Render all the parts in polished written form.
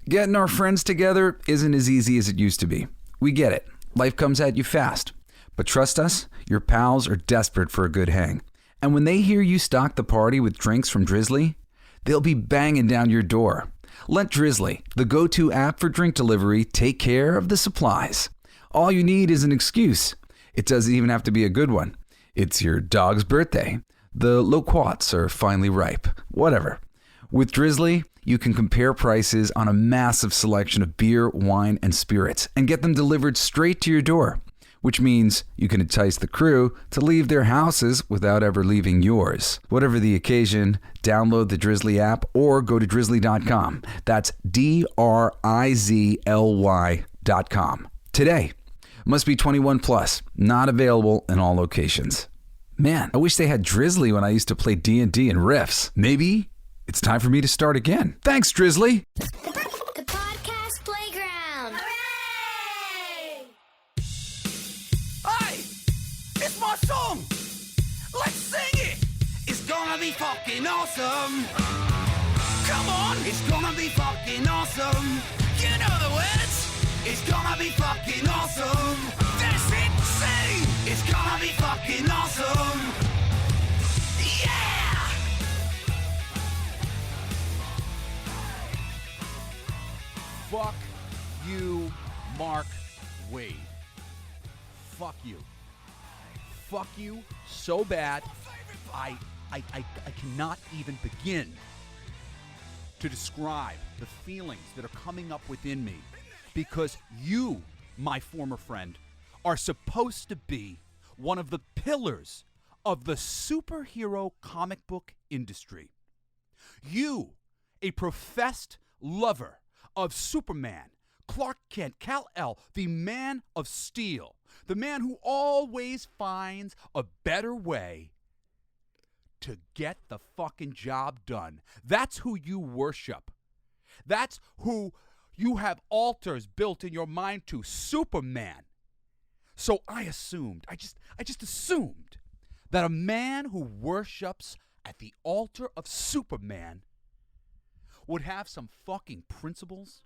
Getting our friends together isn't as easy as it used to be. We get it. Life comes at you fast. But trust us, your pals are desperate for a good hang. And when they hear you stock the party with drinks from Drizzly, they'll be banging down your door. Let Drizzly, the go-to app for drink delivery, take care of the supplies. All you need is an excuse. It doesn't even have to be a good one. It's your dog's birthday. The loquats are finally ripe. Whatever. With Drizzly, you can compare prices on a massive selection of beer, wine, and spirits and get them delivered straight to your door, which means you can entice the crew to leave their houses without ever leaving yours. Whatever the occasion, download the Drizzly app or go to drizzly.com. That's DRIZLY.com. Today. Must be 21 plus. Not available in all locations. Man, I wish they had Drizzly when I used to play D&D and Riffs. Maybe it's time for me to start again. Thanks, Drizzly. The podcast playground. Hooray! Hey, it's my song. Let's sing it. It's gonna be fucking awesome. Come on, it's gonna be fucking awesome. You know the words. It's gonna be fucking awesome. That's it, sing. It's gonna be fucking awesome. Yeah! Fuck you, Mark Waid. Fuck you. Fuck you so bad, I cannot even begin to describe the feelings that are coming up within me. Because you, my former friend, are supposed to be one of the pillars of the superhero comic book industry. You, a professed lover of Superman, Clark Kent, Kal-El, the Man of Steel, the man who always finds a better way to get the fucking job done. That's who you worship. That's who you have altars built in your mind to, Superman. So I just assumed that a man who worships at the altar of Superman would have some fucking principles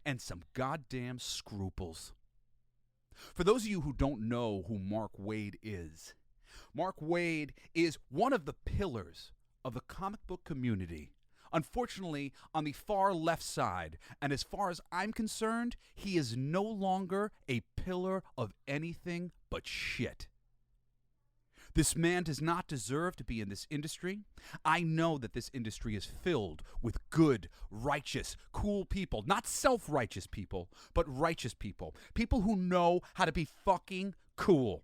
and some goddamn scruples. For those of you who don't know who Mark Waid is one of the pillars of the comic book community. Unfortunately, on the far left side, and as far as I'm concerned, he is no longer a pillar of anything but shit. This man does not deserve to be in this industry. I know that this industry is filled with good, righteous, cool people. Not self-righteous people, but righteous people. People who know how to be fucking cool.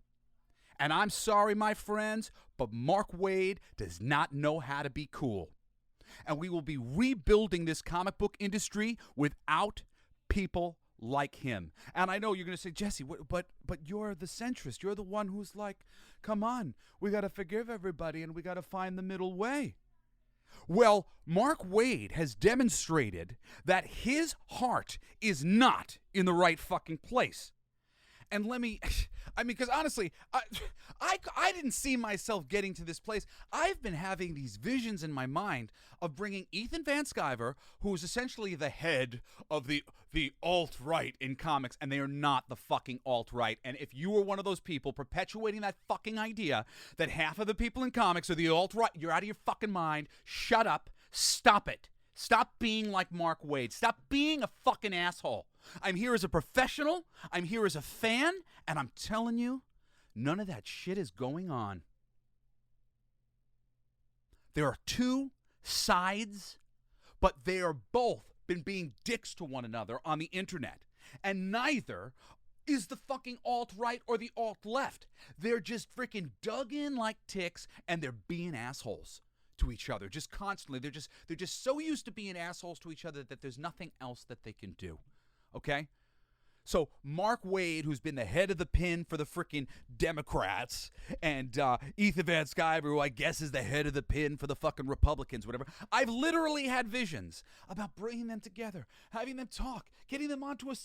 And I'm sorry, my friends, but Mark Waid does not know how to be cool. And we will be rebuilding this comic book industry without people like him. And I know you're going to say, Jesse, but you're the centrist. You're the one who's like, come on, we got to forgive everybody and we got to find the middle way. Well, Mark Waid has demonstrated that his heart is not in the right fucking place. And because honestly, I didn't see myself getting to this place. I've been having these visions in my mind of bringing Ethan Van Sciver, who is essentially the head of the alt-right in comics, and they are not the fucking alt-right. And if you were one of those people perpetuating that fucking idea that half of the people in comics are the alt-right, you're out of your fucking mind. Shut up. Stop it. Stop being like Mark Waid. Stop being a fucking asshole. I'm here as a professional, I'm here as a fan, and I'm telling you, none of that shit is going on. There are two sides, but they are both been being dicks to one another on the internet. And neither is the fucking alt-right or the alt-left. They're just freaking dug in like ticks, and they're being assholes to each other, just constantly. They're just so used to being assholes to each other that there's nothing else that they can do. Okay? So Mark Waid, who's been the head of the pin for the freaking Democrats, and Ethan Van Sciver, who I guess is the head of the pin for the fucking Republicans, whatever. I've literally had visions about bringing them together, having them talk, getting them onto a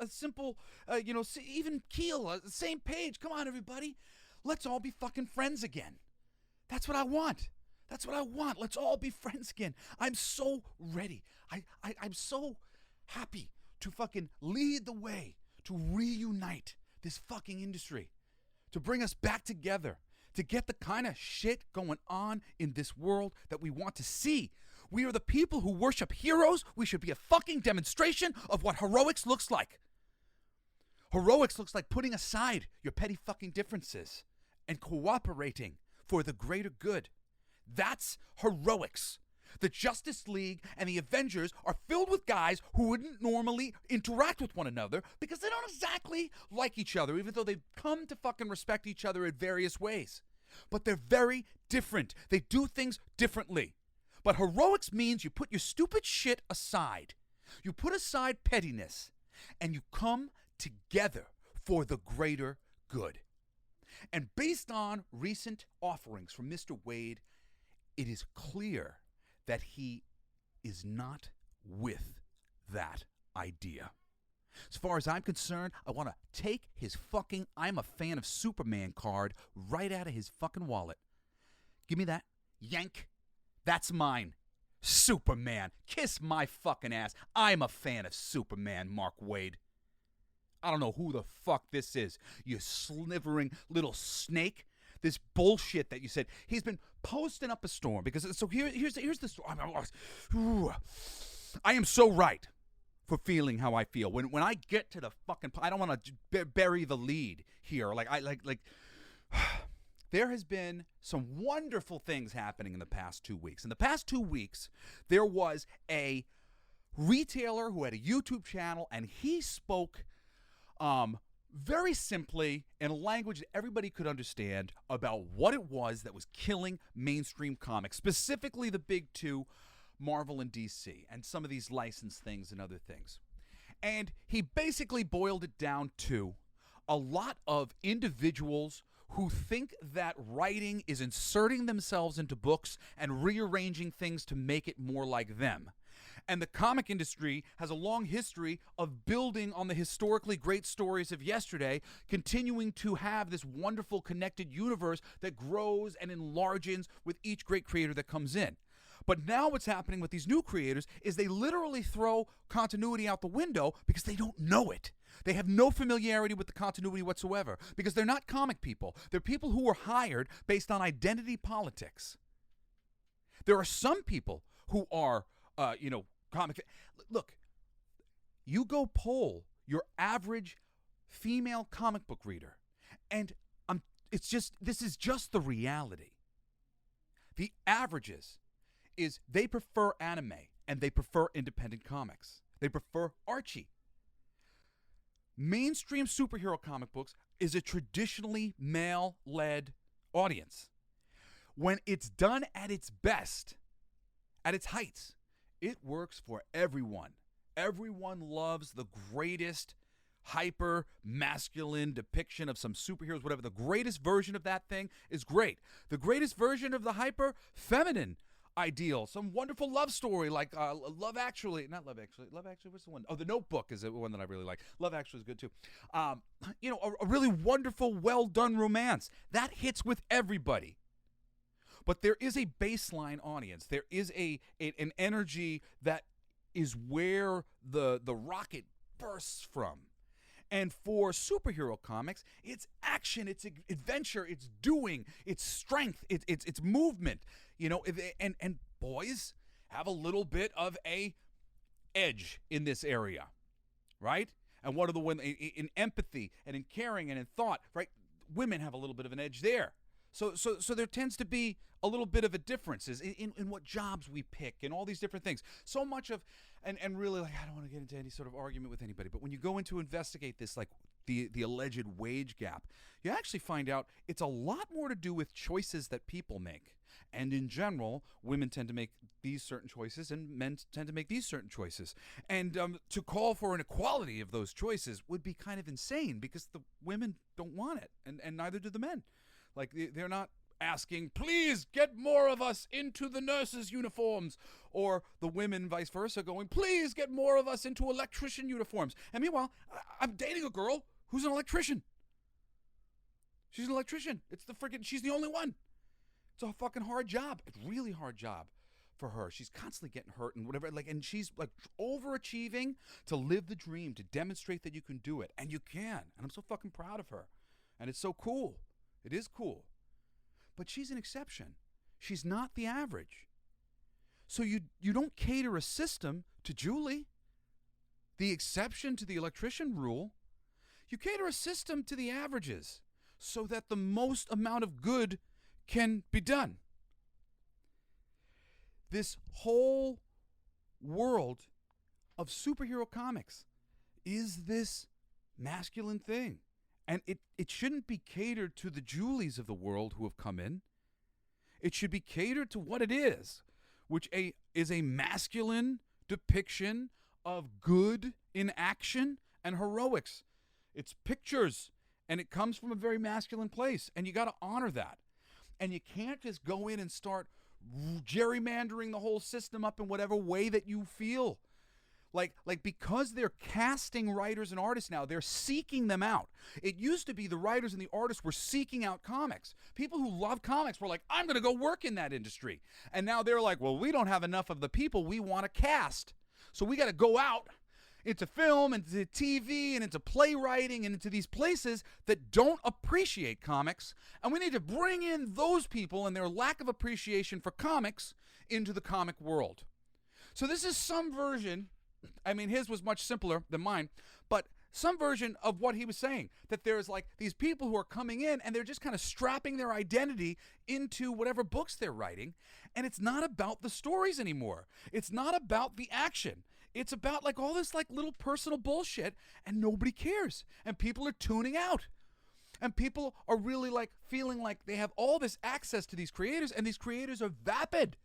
simple, even keel, same page. Come on, everybody. Let's all be fucking friends again. That's what I want. That's what I want. Let's all be friends again. I'm so ready. I'm so happy to fucking lead the way, to reunite this fucking industry, to bring us back together, to get the kind of shit going on in this world that we want to see. We are the people who worship heroes. We should be a fucking demonstration of what heroics looks like. Heroics looks like putting aside your petty fucking differences and cooperating for the greater good. That's heroics. The Justice League and the Avengers are filled with guys who wouldn't normally interact with one another because they don't exactly like each other, even though they've come to fucking respect each other in various ways. But they're very different. They do things differently. But heroics means you put your stupid shit aside. You put aside pettiness, and you come together for the greater good. And based on recent offerings from Mr. Waid, it is clear that he is not with that idea. As far as I'm concerned, I want to take his fucking I'm a fan of Superman card right out of his fucking wallet. Give me that. Yank. That's mine. Superman. Kiss my fucking ass. I'm a fan of Superman, Mark Waid. I don't know who the fuck this is, you slivering little snake. This bullshit that you said. He's been posting up a storm because so here's the storm. I am so right for feeling how I feel when I get to the fucking. I don't want to bury the lead here. There has been some wonderful things happening in the past 2 weeks. In the past 2 weeks, there was a retailer who had a YouTube channel, and he spoke very simply in a language that everybody could understand about what it was that was killing mainstream comics, specifically the big two, Marvel and DC, and some of these licensed things and other things. And he basically boiled it down to a lot of individuals who think that writing is inserting themselves into books and rearranging things to make it more like them. And the comic industry has a long history of building on the historically great stories of yesterday, continuing to have this wonderful connected universe that grows and enlarges with each great creator that comes in. But now what's happening with these new creators is they literally throw continuity out the window because they don't know it. They have no familiarity with the continuity whatsoever because they're not comic people. They're people who were hired based on identity politics. There are some people who are, comic. Look, you go poll your average female comic book reader, and this is just the reality. The averages is they prefer anime and they prefer independent comics. They prefer Archie. Mainstream superhero comic books is a traditionally male-led audience. When it's done at its best, at its heights, it works for everyone. Everyone loves the greatest hyper-masculine depiction of some superheroes, whatever. The greatest version of that thing is great. The greatest version of the hyper-feminine ideal, some wonderful love story like Love Actually, what's the one? Oh, The Notebook is the one that I really like. Love Actually is good too. A really wonderful, well-done romance. That hits with everybody. But there is a baseline audience. There is an energy that is where the rocket bursts from. And for superhero comics, it's action, it's adventure, it's doing, it's strength, it's movement. And boys have a little bit of a edge in this area, right? And what are the women in empathy and in caring and in thought, right? Women have a little bit of an edge there. So there tends to be a little bit of a difference in what jobs we pick and all these different things. So much of, and really, I don't want to get into any sort of argument with anybody, but when you go in to investigate this, like the alleged wage gap, you actually find out it's a lot more to do with choices that people make. And in general, women tend to make these certain choices and men tend to make these certain choices. And to call for an equality of those choices would be kind of insane because the women don't want it, and neither do the men. Like, they're not asking, please get more of us into the nurses' uniforms, or the women, vice versa, going, please get more of us into electrician uniforms. And meanwhile, I'm dating a girl who's an electrician. She's an electrician. She's the only one. It's a fucking hard job. It's a really hard job. for her. She's constantly getting hurt and whatever. And she's like overachieving to live the dream, to demonstrate that you can do it. And you can. And I'm so fucking proud of her. And it's so cool. It is cool. But she's an exception. She's not the average. So you don't cater a system to Julie, the exception to the electrician rule. You cater a system to the averages so that the most amount of good can be done. This whole world of superhero comics is this masculine thing. And it shouldn't be catered to the Julies of the world who have come in. It should be catered to what it is, which is a masculine depiction of good in action and heroics. It's pictures, and it comes from a very masculine place, and you got to honor that. And you can't just go in and start gerrymandering the whole system up in whatever way that you feel. Like because they're casting writers and artists now, they're seeking them out. It used to be the writers and the artists were seeking out comics. People who love comics were like, I'm going to go work in that industry. And now they're like, well, we don't have enough of the people we want to cast. So we got to go out into film, into TV, and into playwriting, and into these places that don't appreciate comics. And we need to bring in those people and their lack of appreciation for comics into the comic world. So this is some version, I mean, his was much simpler than mine, but some version of what he was saying, that there's like these people who are coming in and they're just kind of strapping their identity into whatever books they're writing, and it's not about the stories anymore. It's not about the action. It's about like all this like little personal bullshit, and nobody cares, and people are tuning out. And people are really like feeling like they have all this access to these creators, and these creators are vapid.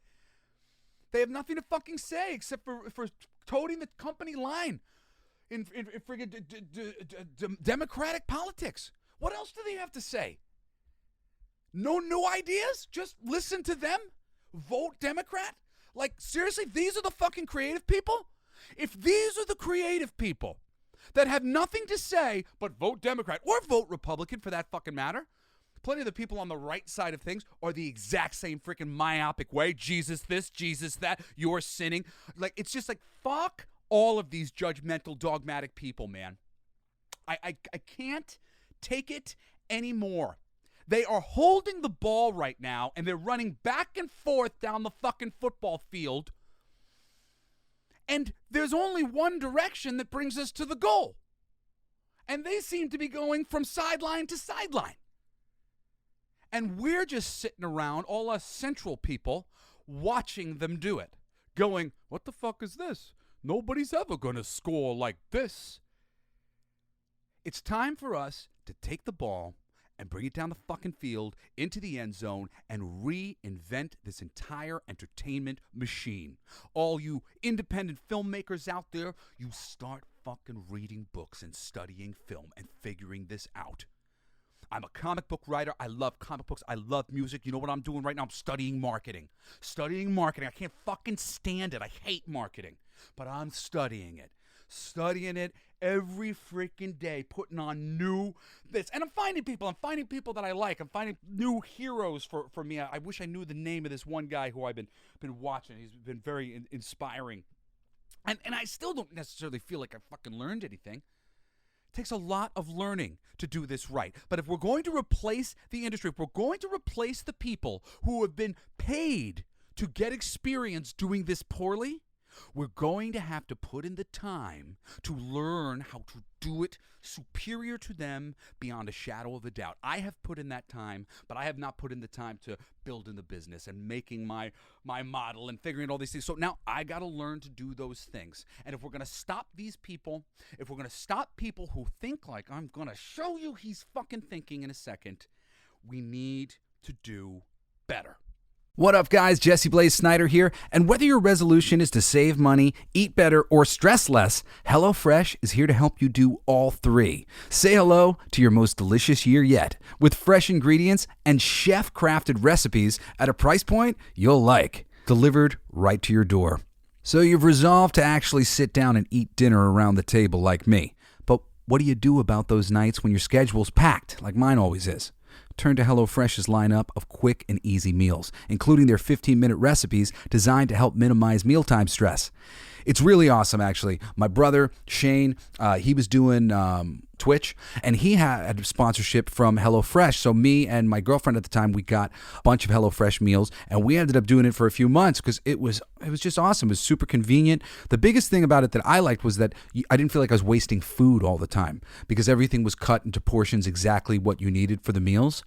They have nothing to fucking say except for toting the company line in friggin' democratic politics. What else do they have to say? No new ideas? Just listen to them? Vote Democrat? Like, seriously, these are the fucking creative people? If these are the creative people that have nothing to say but vote Democrat or vote Republican for that fucking matter, plenty of the people on the right side of things are the exact same freaking myopic way. Jesus this, Jesus that, you're sinning. Like, it's just like, fuck all of these judgmental, dogmatic people, man. I can't take it anymore. They are holding the ball right now, and they're running back and forth down the fucking football field. And there's only one direction that brings us to the goal. And they seem to be going from sideline to sideline. And we're just sitting around, all us central people, watching them do it. Going, what the fuck is this? Nobody's ever going to score like this. It's time for us to take the ball and bring it down the fucking field into the end zone and reinvent this entire entertainment machine. All you independent filmmakers out there, you start fucking reading books and studying film and figuring this out. I'm a comic book writer. I love comic books. I love music. You know what I'm doing right now? I'm studying marketing. Studying marketing. I can't fucking stand it. I hate marketing. But I'm studying it. Studying it every freaking day, putting on new this. And I'm finding people that I like. I'm finding new heroes for me. I wish I knew the name of this one guy who I've been watching. He's been very inspiring. And I still don't necessarily feel like I fucking learned anything. It takes a lot of learning to do this right. But if we're going to replace the industry, if we're going to replace the people who have been paid to get experience doing this poorly, we're going to have to put in the time to learn how to do it superior to them beyond a shadow of a doubt. I have put in that time, but I have not put in the time to build in the business and making my model and figuring out all these things. So now I got to learn to do those things. And if we're going to stop these people, if we're going to stop people who think like I'm going to show you he's fucking thinking in a second, we need to do better. What up, guys? Jesse Blaze Snyder here. And whether your resolution is to save money, eat better, or stress less, HelloFresh is here to help you do all three. Say hello to your most delicious year yet with fresh ingredients and chef-crafted recipes at a price point you'll like, delivered right to your door. So you've resolved to actually sit down and eat dinner around the table like me. But what do you do about those nights when your schedule's packed, like mine always is? turn to HelloFresh's lineup of quick and easy meals, including their 15-minute recipes designed to help minimize mealtime stress. It's really awesome, actually. My brother, Shane, he was doing Twitch, and he had sponsorship from HelloFresh. So me and my girlfriend at the time, we got a bunch of HelloFresh meals, and we ended up doing it for a few months because it was just awesome. It was super convenient. The biggest thing about it that I liked was that I didn't feel like I was wasting food all the time because everything was cut into portions exactly what you needed for the meals.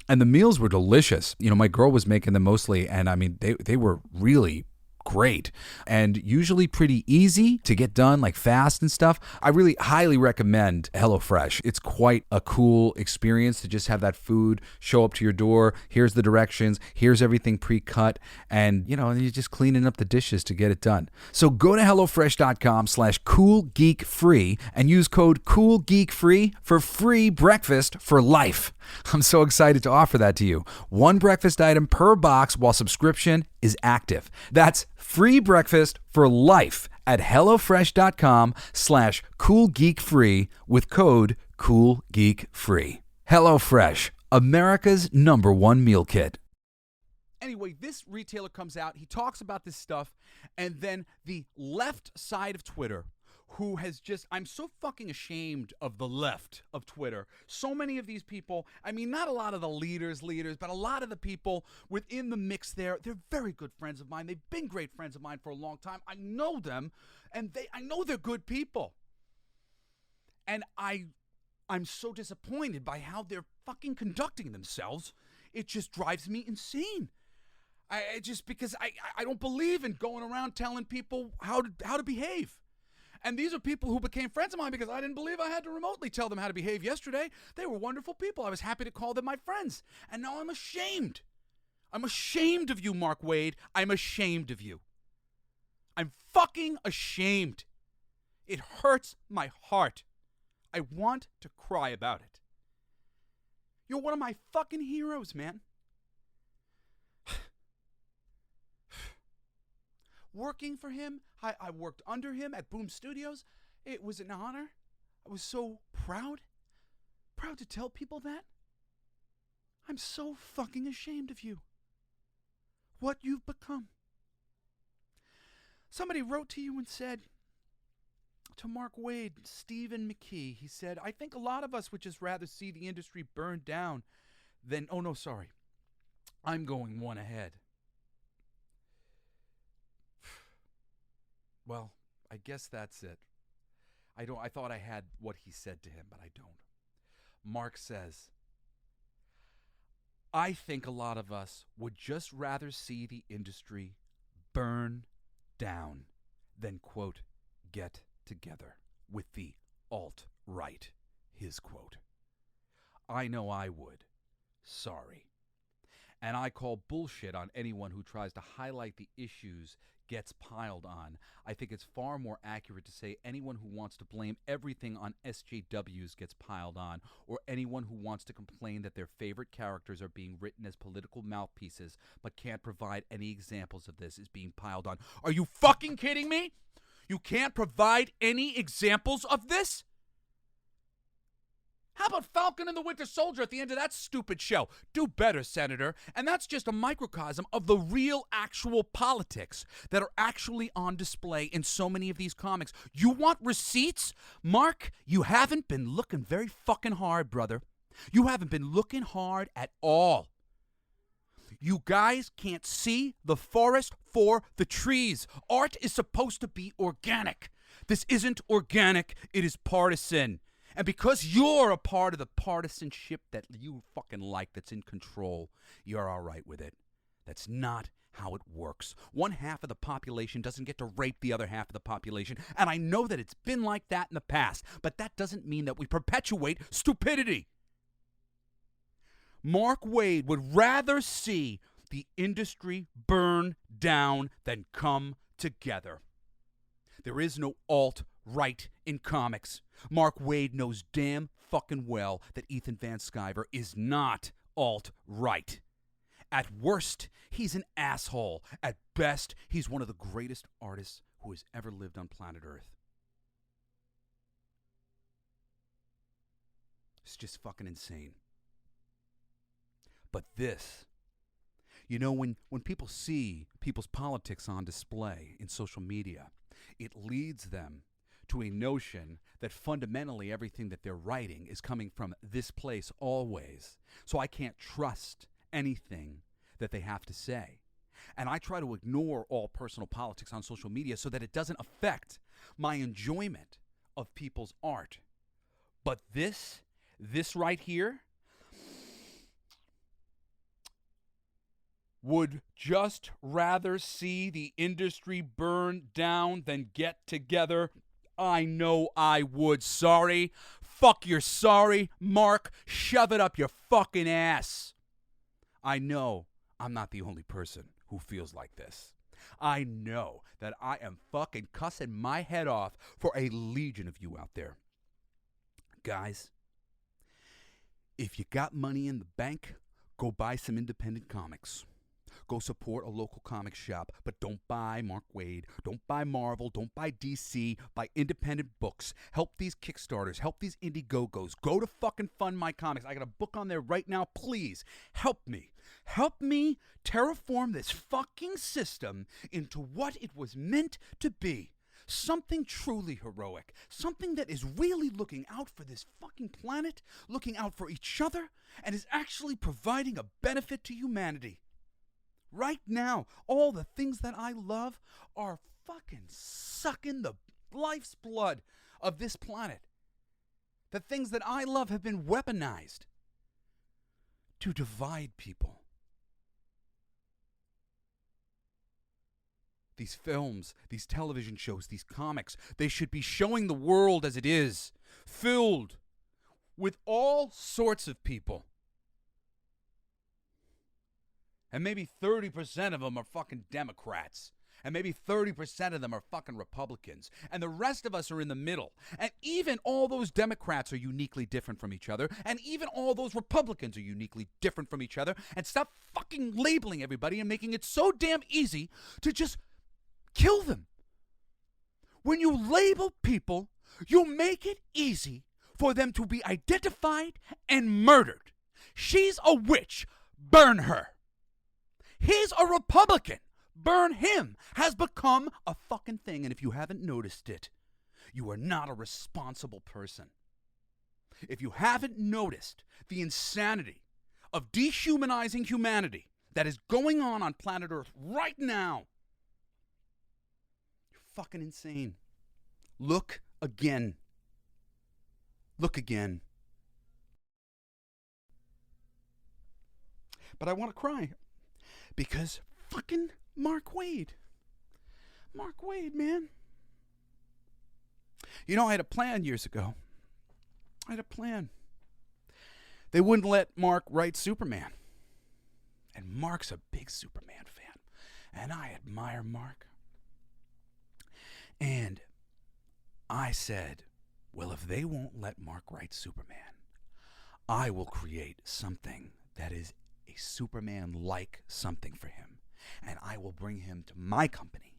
And the meals were delicious. You know, my girl was making them mostly, and I mean, they were really great and usually pretty easy to get done, like fast and stuff. I really highly recommend HelloFresh. It's quite a cool experience to just have that food show up to your door. Here's the directions. Here's everything pre-cut. And, you know, you're just cleaning up the dishes to get it done. So go to HelloFresh.com/CoolGeekFree and use code CoolGeekFree for free breakfast for life. I'm so excited to offer that to you. One breakfast item per box while subscription is active. That's free breakfast for life at HelloFresh.com/CoolGeekFree with code CoolGeekFree. HelloFresh, America's #1 meal kit. Anyway, this retailer comes out, he talks about this stuff, and then the left side of Twitter, who has just, I'm so fucking ashamed of the left of Twitter. So many of these people, I mean, not a lot of the leaders, but a lot of the people within the mix there, they're very good friends of mine. They've been great friends of mine for a long time. I know them, and I know they're good people. And I'm so disappointed by how they're fucking conducting themselves. It just drives me insane. Because I don't believe in going around telling people how to behave. And these are people who became friends of mine because I didn't believe I had to remotely tell them how to behave yesterday. They were wonderful people. I was happy to call them my friends. And now I'm ashamed. I'm ashamed of you, Mark Waid. I'm ashamed of you. I'm fucking ashamed. It hurts my heart. I want to cry about it. You're one of my fucking heroes, man. Working for him, I worked under him at Boom Studios. It was an honor. I was so proud to tell people that. I'm so fucking ashamed of you. What you've become. Somebody wrote to you and said, to Mark Waid, Stephen McKee, he said, I think a lot of us would just rather see the industry burned down than, oh no, sorry. I'm going one ahead. Well, I guess that's it. I thought I had what he said to him, but I don't. Mark says, I think a lot of us would just rather see the industry burn down than, quote, get together with the alt-right, his quote. I know I would. Sorry. And I call bullshit on anyone who tries to highlight the issues gets piled on. I think it's far more accurate to say anyone who wants to blame everything on SJWs gets piled on, or anyone who wants to complain that their favorite characters are being written as political mouthpieces but can't provide any examples of this is being piled on. Are you fucking kidding me? You can't provide any examples of this? How about Falcon and the Winter Soldier at the end of that stupid show? Do better, Senator. And that's just a microcosm of the real, actual politics that are actually on display in so many of these comics. You want receipts? Mark, you haven't been looking very fucking hard, brother. You haven't been looking hard at all. You guys can't see the forest for the trees. Art is supposed to be organic. This isn't organic. It is partisan. And because you're a part of the partisanship that you fucking like that's in control, you're all right with it. That's not how it works. One half of the population doesn't get to rape the other half of the population. And I know that it's been like that in the past, but that doesn't mean that we perpetuate stupidity. Mark Waid would rather see the industry burn down than come together. There is no alt-right in comics. Mark Waid knows damn fucking well that Ethan Van Sciver is not alt-right. At worst, he's an asshole. At best, he's one of the greatest artists who has ever lived on planet Earth. It's just fucking insane. But this, when people see people's politics on display in social media, it leads them to a notion that fundamentally everything that they're writing is coming from this place always. So I can't trust anything that they have to say. And I try to ignore all personal politics on social media so that it doesn't affect my enjoyment of people's art. But this right here would just rather see the industry burn down than get together. I know I would. Sorry. Fuck your sorry, Mark. Shove it up your fucking ass. I know I'm not the only person who feels like this. I know that I am fucking cussing my head off for a legion of you out there. Guys, if you got money in the bank, go buy some independent comics. Go support a local comic shop, but don't buy Mark Waid. Don't buy Marvel. Don't buy DC. Buy independent books. Help these Kickstarters. Help these Indiegogo's. Go to fucking Fund My Comics. I got a book on there right now. Please help me. Help me terraform this fucking system into what it was meant to be. Something truly heroic. Something that is really looking out for this fucking planet, looking out for each other, and is actually providing a benefit to humanity. Right now, all the things that I love are fucking sucking the life's blood of this planet. The things that I love have been weaponized to divide people. These films, these television shows, these comics, they should be showing the world as it is, filled with all sorts of people. And maybe 30% of them are fucking Democrats. And maybe 30% of them are fucking Republicans. And the rest of us are in the middle. And even all those Democrats are uniquely different from each other. And even all those Republicans are uniquely different from each other. And stop fucking labeling everybody and making it so damn easy to just kill them. When you label people, you make it easy for them to be identified and murdered. She's a witch. Burn her. He's a Republican. Burn him has become a fucking thing. And if you haven't noticed it, you are not a responsible person. If you haven't noticed the insanity of dehumanizing humanity that is going on planet Earth right now, you're fucking insane. Look again. Look again. But I want to cry. Because fucking Mark Waid. Mark Waid, man. I had a plan years ago. I had a plan. They wouldn't let Mark write Superman. And Mark's a big Superman fan. And I admire Mark. And I said, well, if they won't let Mark write Superman, I will create something that is a Superman-like something for him. And I will bring him to my company.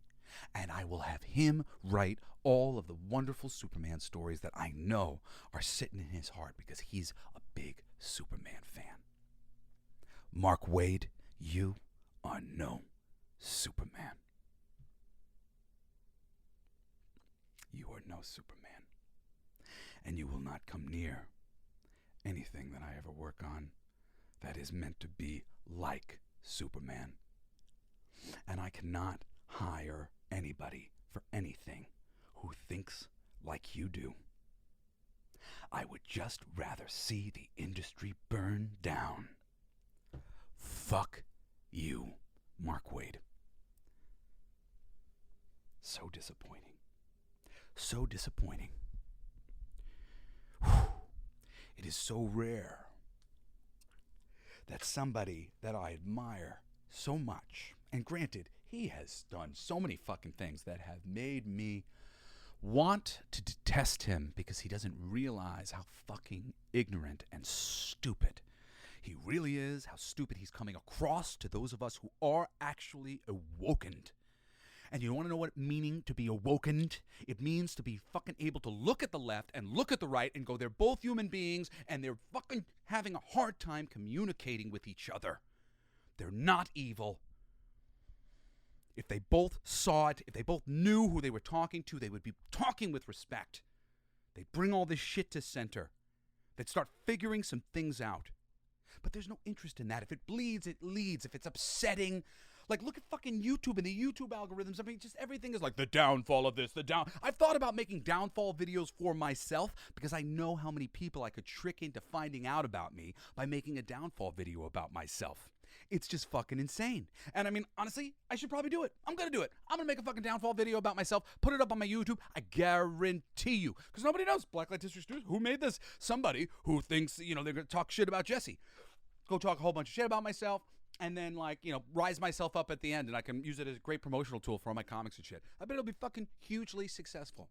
And I will have him write all of the wonderful Superman stories that I know are sitting in his heart because he's a big Superman fan. Mark Waid, you are no Superman. You are no Superman. And you will not come near anything that I ever work on that is meant to be like Superman. And I cannot hire anybody for anything who thinks like you do. I would just rather see the industry burn down. Fuck you, Mark Waid. So disappointing. So disappointing. It is so rare that somebody that I admire so much, and granted, he has done so many fucking things that have made me want to detest him because he doesn't realize how fucking ignorant and stupid he really is, how stupid he's coming across to those of us who are actually awokened. And you want to know what meaning to be awakened? It means to be fucking able to look at the left and look at the right and go, they're both human beings and they're fucking having a hard time communicating with each other. They're not evil. If they both saw it, if they both knew who they were talking to, they would be talking with respect. They'd bring all this shit to center. They'd start figuring some things out. But there's no interest in that. If it bleeds, it leads. If it's upsetting, like look at fucking YouTube and the YouTube algorithms. I mean, just everything is like the downfall of this, I've thought about making downfall videos for myself because I know how many people I could trick into finding out about me by making a downfall video about myself. It's just fucking insane. And I mean, honestly, I should probably do it. I'm going to do it. I'm going to make a fucking downfall video about myself, put it up on my YouTube. I guarantee you. Because nobody knows. Blacklight District Studios, who made this? Somebody who thinks, they're going to talk shit about Jesse. Go talk a whole bunch of shit about myself and then, rise myself up at the end and I can use it as a great promotional tool for all my comics and shit. I bet it'll be fucking hugely successful.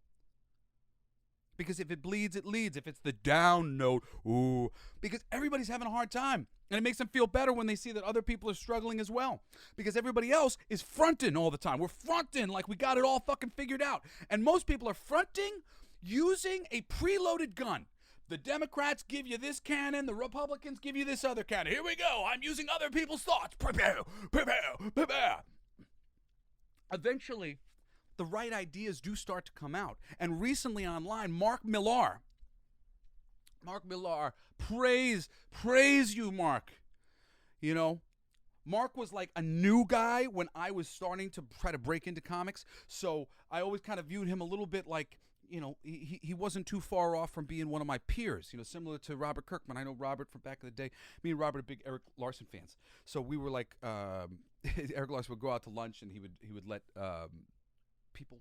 Because if it bleeds, it leads. If it's the down note, ooh. Because everybody's having a hard time. And it makes them feel better when they see that other people are struggling as well. Because everybody else is fronting all the time. We're fronting like we got it all fucking figured out. And most people are fronting using a preloaded gun. The Democrats give you this cannon. The Republicans give you this other cannon. Here we go. I'm using other people's thoughts. Prepare, prepare, prepare. Eventually, the right ideas do start to come out. And recently online, Mark MILLAR, praise you, Mark. Mark was like a new guy when I was starting to try to break into comics. So I always kind of viewed him a little bit like, he wasn't too far off from being one of my peers, similar to Robert Kirkman. I know Robert from back in the day. Me and Robert are big Eric Larson fans. So we were like, Eric Larson would go out to lunch and he would let people,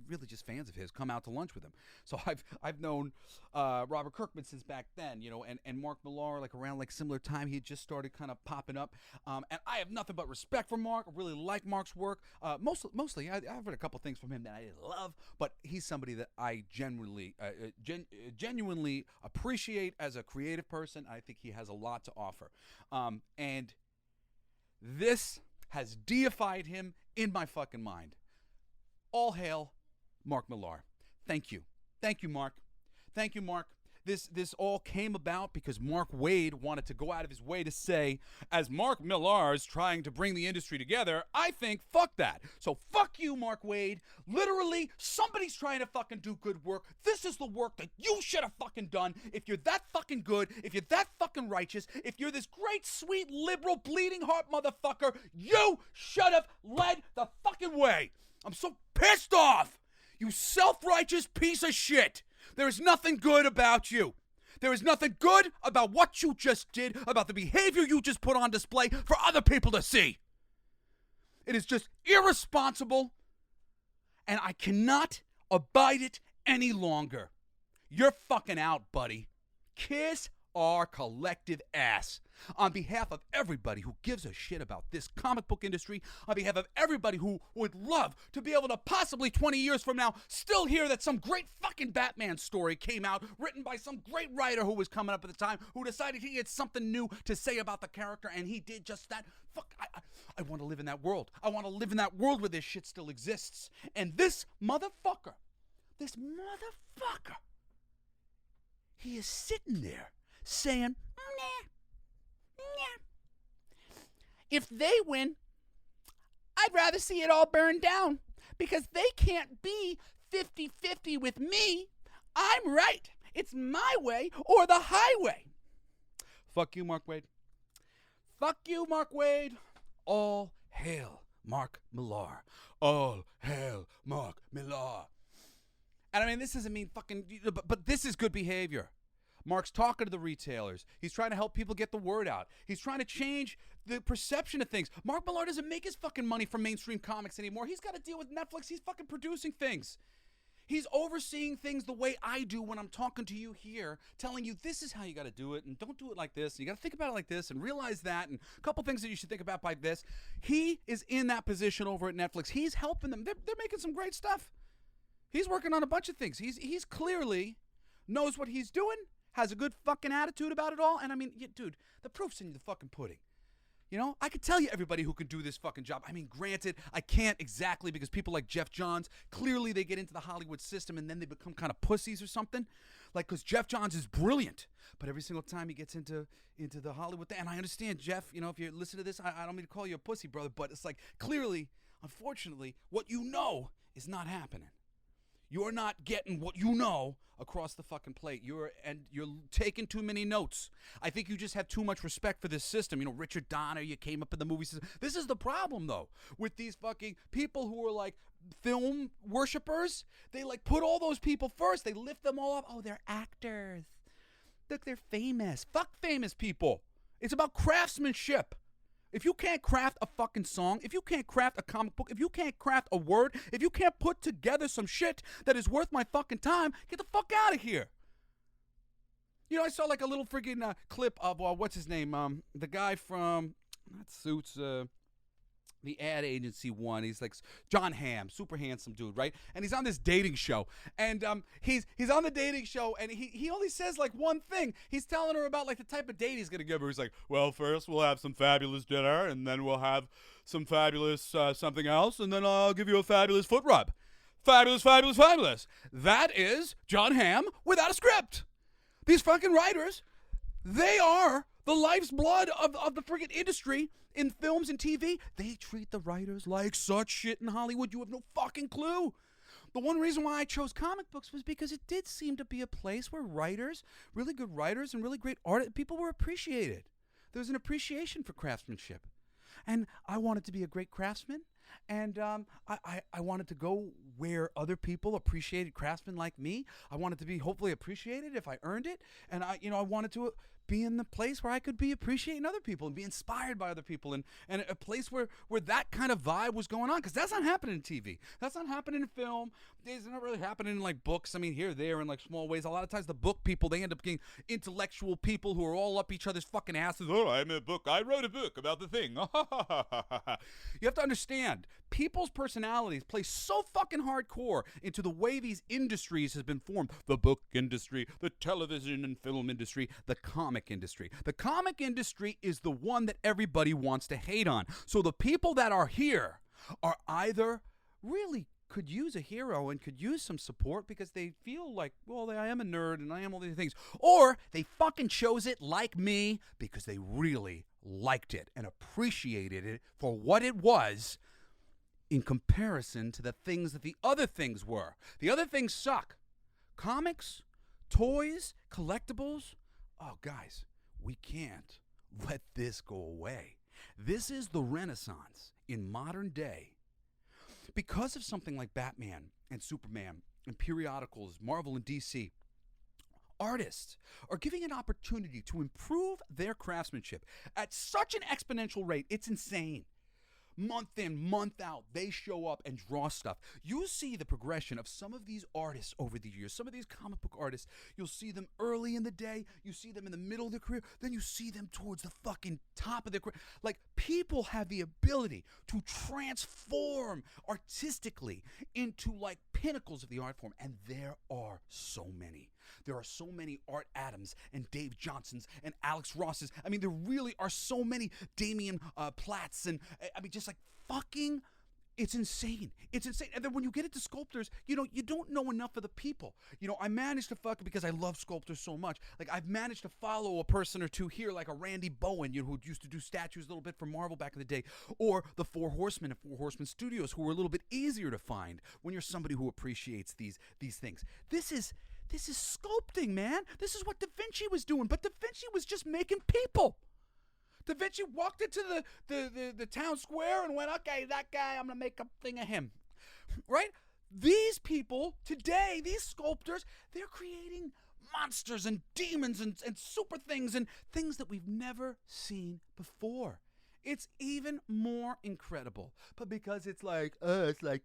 really just fans of his, come out to lunch with him. So I've known Robert Kirkman since back then, and Mark MILLAR, like around like similar time, he had just started kind of popping up. And I have nothing but respect for Mark. I really like Mark's work. Mostly, I've read a couple things from him that I didn't love, but he's somebody that I genuinely appreciate as a creative person. I think he has a lot to offer. And this has deified him in my fucking mind. All hail Mark MILLAR. Thank you. Thank you, Mark. Thank you, Mark. This all came about because Mark Waid wanted to go out of his way to say, as Mark MILLAR is trying to bring the industry together, I think fuck that. So fuck you, Mark Waid. Literally, somebody's trying to fucking do good work. This is the work that you should have fucking done. If you're that fucking good, if you're that fucking righteous, if you're this great, sweet, liberal, bleeding heart motherfucker, you should have led the fucking way. I'm so pissed off. You self-righteous piece of shit. There is nothing good about you. There is nothing good about what you just did, about the behavior you just put on display for other people to see. It is just irresponsible, and I cannot abide it any longer. You're fucking out, buddy. Kiss our collective ass. On behalf of everybody who gives a shit about this comic book industry, on behalf of everybody who would love to be able to possibly 20 years from now still hear that some great fucking Batman story came out written by some great writer who was coming up at the time who decided he had something new to say about the character and he did just that. Fuck, I want to live in that world. I want to live in that world where this shit still exists. And this motherfucker, he is sitting there saying, nah. If they win, I'd rather see it all burned down because they can't be 50-50 with me. I'm right. It's my way or the highway. Fuck you, Mark Waid. Fuck you, Mark Waid. All hail Mark MILLAR. All hail Mark MILLAR. And I mean, this doesn't mean fucking, but this is good behavior. Mark's talking to the retailers. He's trying to help people get the word out. He's trying to change the perception of things. Mark MILLAR doesn't make his fucking money from mainstream comics anymore. He's got to deal with Netflix. He's fucking producing things. He's overseeing things the way I do when I'm talking to you here, telling you this is how you got to do it, and don't do it like this, and you got to think about it like this, and realize that, and a couple things that you should think about like this. He is in that position over at Netflix. He's helping them. They're making some great stuff. He's working on a bunch of things. He's clearly knows what he's doing, has a good fucking attitude about it all, and I mean, dude, the proof's in the fucking pudding. You know, I could tell you everybody who could do this fucking job. I mean, granted, I can't exactly because people like Jeff Johns, clearly they get into the Hollywood system and then they become kind of pussies or something. Like, because Jeff Johns is brilliant, but every single time he gets into the Hollywood thing, and I understand, Jeff, you know, if you listen to this, I don't mean to call you a pussy, brother, but it's like, clearly, unfortunately, what you know is not happening. You're not getting what you know across the fucking plate. You're taking too many notes. I think you just have too much respect for this system. You know, Richard Donner, you came up in the movie system. This is the problem, though, with these fucking people who are like film worshipers. They like put all those people first. They lift them all up. Oh, they're actors. Look, they're famous. Fuck famous people. It's about craftsmanship. If you can't craft a fucking song, if you can't craft a comic book, if you can't craft a word, if you can't put together some shit that is worth my fucking time, get the fuck out of here. You know, I saw like a little freaking clip of, what's his name? The guy from, not Suits, the ad agency one. He's like John Hamm, super handsome dude, right? And he's on this dating show. And he's on the dating show, and he only says like one thing. He's telling her about like the type of date he's gonna give her. He's like, well, first we'll have some fabulous dinner, and then we'll have some fabulous something else, and then I'll give you a fabulous foot rub. Fabulous, fabulous, fabulous. That is John Hamm without a script. These fucking writers, they are the life's blood of the friggin' industry in films and TV. They treat the writers like such shit in Hollywood. You have no fucking clue. The one reason why I chose comic books was because it did seem to be a place where writers, really good writers and really great art, people were appreciated. There was an appreciation for craftsmanship. And I wanted to be a great craftsman. And I wanted to go where other people appreciated craftsmen like me. I wanted to be hopefully appreciated if I earned it. And I wanted to be in the place where I could be appreciating other people and be inspired by other people, and a place where that kind of vibe was going on, because that's not happening in TV. That's not happening in film. It's not really happening in like books. I mean, here, there, in like small ways. A lot of times the book people, they end up being intellectual people who are all up each other's fucking asses. Oh, I wrote a book about the thing. You have to understand, people's personalities play so fucking hardcore into the way these industries has been formed. The book industry, the television and film industry, the comic industry. The comic industry is the one that everybody wants to hate on. So the people that are here are either really could use a hero and could use some support because they feel like, well, I am a nerd and I am all these things. Or they fucking chose it like me because they really liked it and appreciated it for what it was in comparison to the things that the other things were. The other things suck. Comics, toys, collectibles. Oh, guys, we can't let this go away. This is the Renaissance in modern day. Because of something like Batman and Superman and periodicals, Marvel and DC, artists are giving an opportunity to improve their craftsmanship at such an exponential rate. It's insane. Month in, month out, they show up and draw stuff. You see the progression of some of these artists over the years. Some of these comic book artists, you'll see them early in the day, you see them in the middle of their career, then you see them towards the fucking top of their career. Like, people have the ability to transform artistically into like pinnacles of the art form, and there are so many. There are so many Art Adams and Dave Johnsons and Alex Rosses. I mean, there really are so many Damian Platts, and I mean, just like fucking, it's insane. It's insane. And then when you get into sculptors, you don't know enough of the people. I managed to because I love sculptors so much. Like, I've managed to follow a person or two here, like a Randy Bowen, who used to do statues a little bit for Marvel back in the day, or the Four Horsemen and Four Horsemen Studios, who were a little bit easier to find when you're somebody who appreciates these things. This is sculpting, man. This is what Da Vinci was doing, but Da Vinci was just making people. Da Vinci walked into the town square and went, okay, that guy, I'm going to make a thing of him. Right? These people today, these sculptors, they're creating monsters and demons and super things and things that we've never seen before. It's even more incredible. But because it's like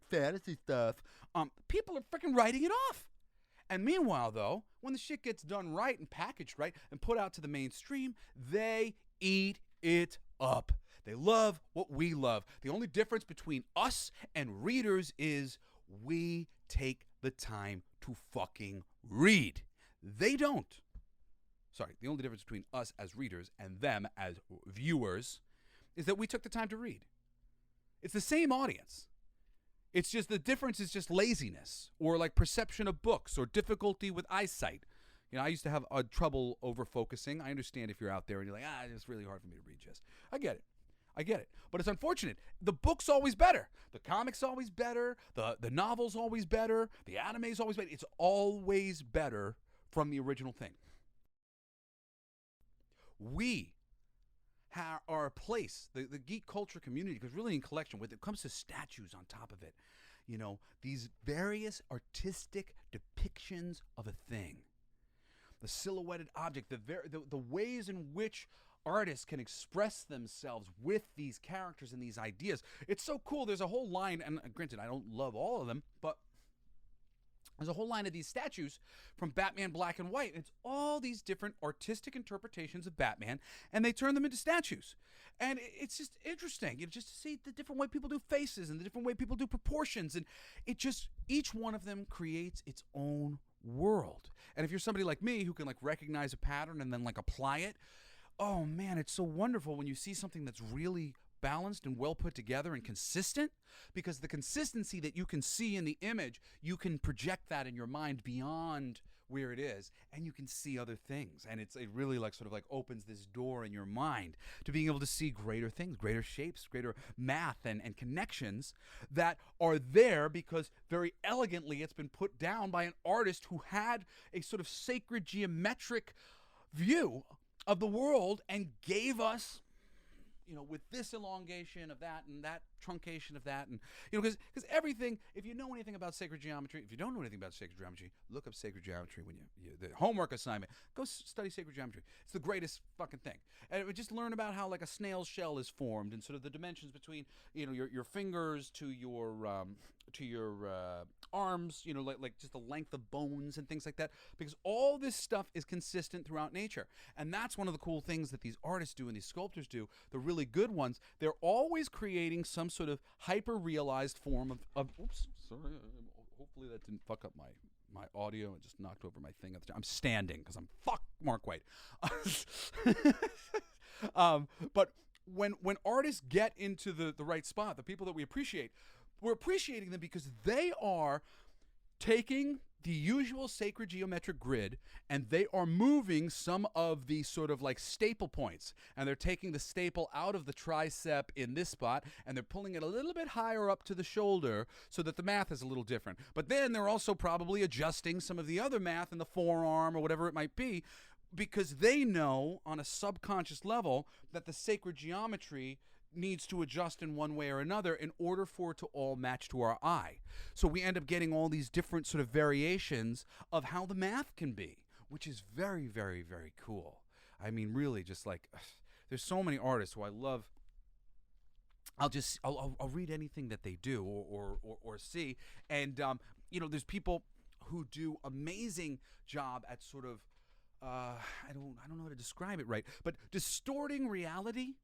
fantasy stuff, people are freaking writing it off. And meanwhile, though, when the shit gets done right and packaged right and put out to the mainstream, they eat it up. They love what we love. The only difference between us and readers is we take the time to fucking read. They don't. Sorry, the only difference between us as readers and them as viewers is that we took the time to read. It's the same audience. It's just the difference is just laziness or like perception of books or difficulty with eyesight. You know, I used to have trouble over focusing. I understand if you're out there and you're like, it's really hard for me to read chess. I get it. But it's unfortunate. The book's always better. The comic's always better. The novel's always better. The anime's always better. It's always better from the original thing. We are a place, the geek culture community, because really in collection, when it comes to statues on top of it, you know, these various artistic depictions of a thing, the silhouetted object, the ways in which artists can express themselves with these characters and these ideas. It's so cool. There's a whole line, and granted, I don't love all of them, but there's a whole line of these statues from Batman Black and White. It's all these different artistic interpretations of Batman, and they turn them into statues. And it's just interesting, you know, just to see the different way people do faces and the different way people do proportions. And it just, each one of them creates its own world. And if you're somebody like me who can like recognize a pattern and then like apply it, oh man, it's so wonderful when you see something that's really balanced and well put together and consistent, because the consistency that you can see in the image, you can project that in your mind beyond where it is, and you can see other things. And it really like sort of like opens this door in your mind to being able to see greater things, greater shapes, greater math and connections that are there because very elegantly it's been put down by an artist who had a sort of sacred geometric view of the world and gave us, you know, with this elongation of that and that truncation of that. And, you know, because everything, if you know anything about sacred geometry, if you don't know anything about sacred geometry, look up sacred geometry when the homework assignment, go study sacred geometry. It's the greatest fucking thing. And just learn about how like a snail's shell is formed and sort of the dimensions between, you know, your fingers to your arms, you know, like just the length of bones and things like that, because all this stuff is consistent throughout nature. And that's one of the cool things that these artists do and these sculptors do, the really good ones. They're always creating some sort of hyper-realized form of oops, sorry, hopefully that didn't fuck up my audio and just knocked over my thing at the time. I'm standing because I'm Mark Waid. But when artists get into the right spot, the people that we appreciate, we're appreciating them because they are taking the usual sacred geometric grid and they are moving some of the sort of like staple points, and they're taking the staple out of the tricep in this spot and they're pulling it a little bit higher up to the shoulder so that the math is a little different. But then they're also probably adjusting some of the other math in the forearm or whatever it might be, because they know on a subconscious level that the sacred geometry needs to adjust in one way or another in order for it to all match to our eye. So we end up getting all these different sort of variations of how the math can be, which is very, very, very cool. I mean, really, just like, there's so many artists who I love. I'll read anything that they do or see. And, you know, there's people who do amazing job at sort of, I don't know how to describe it right, but distorting reality